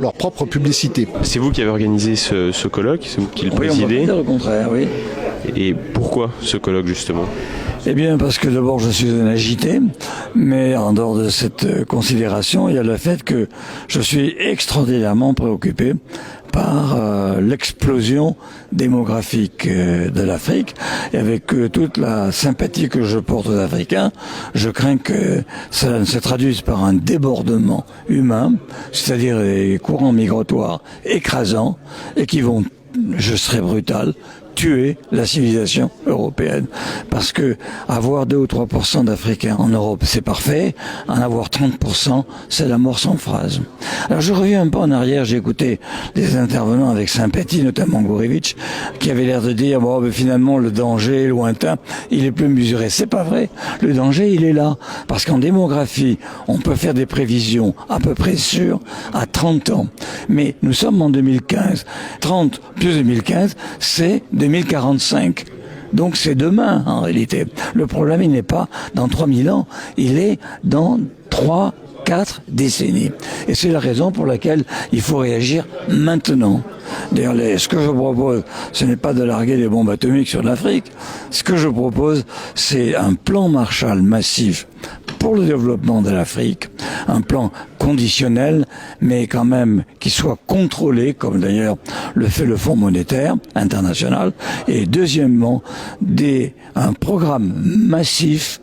leur propre publicité. C'est vous qui avez organisé ce colloque, c'est vous qui le Oui, on peut présidez. pas dire le contraire, oui. Et pourquoi ce colloque justement? Eh bien, parce que d'abord, je suis un agité, mais en dehors de cette considération, il y a le fait que je suis extraordinairement préoccupé par l'explosion démographique de l'Afrique. Et avec toute la sympathie que je porte aux Africains, je crains que cela ne se traduise par un débordement humain, c'est-à-dire des courants migratoires écrasants et qui vont, je serai brutal, tuer la civilisation européenne. Parce que avoir 2 ou 3% d'Africains en Europe, c'est parfait. En avoir 30%, c'est la mort sans phrase. Alors je reviens un peu en arrière, j'ai écouté des intervenants avec sympathie, notamment Gourevitch, qui avait l'air de dire, bon, mais finalement, le danger est lointain, il est plus mesuré. C'est pas vrai. Le danger, il est là. Parce qu'en démographie, on peut faire des prévisions à peu près sûres à 30 ans. Mais nous sommes en 2015. 30 plus 2015, c'est 2045. Donc c'est demain, en réalité. Le problème, il n'est pas dans 3000 ans, il est dans 4 décennies. Et c'est la raison pour laquelle il faut réagir maintenant. D'ailleurs, ce que je propose, ce n'est pas de larguer des bombes atomiques sur l'Afrique. Ce que je propose, c'est un plan Marshall massif pour le développement de l'Afrique, un plan conditionnel, mais quand même qui soit contrôlé, comme d'ailleurs le fait le Fonds monétaire international, et deuxièmement, un programme massif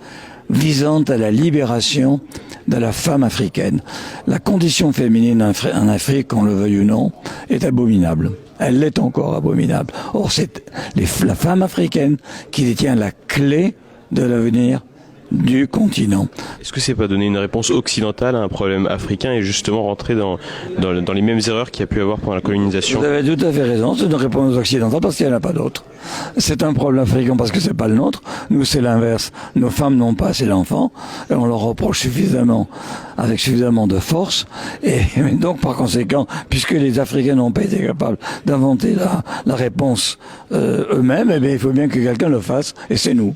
visant à la libération de la femme africaine. La condition féminine en Afrique, qu'on le veuille ou non, est abominable. Elle l'est encore abominable. Or, c'est la femme africaine qui détient la clé de l'avenir du continent. Est-ce que c'est pas donner une réponse occidentale à un problème africain et justement rentrer dans les mêmes erreurs qu'il y a pu avoir pendant la colonisation? Vous avez tout à fait raison, c'est une réponse occidentale parce qu'il n'y en a pas d'autre. C'est un problème africain parce que c'est pas le nôtre. Nous, c'est l'inverse. Nos femmes n'ont pas assez d'enfants et on leur reproche suffisamment, avec suffisamment de force. Et donc, par conséquent, puisque les Africains n'ont pas été capables d'inventer la réponse eux-mêmes, eh bien, il faut bien que quelqu'un le fasse et c'est nous.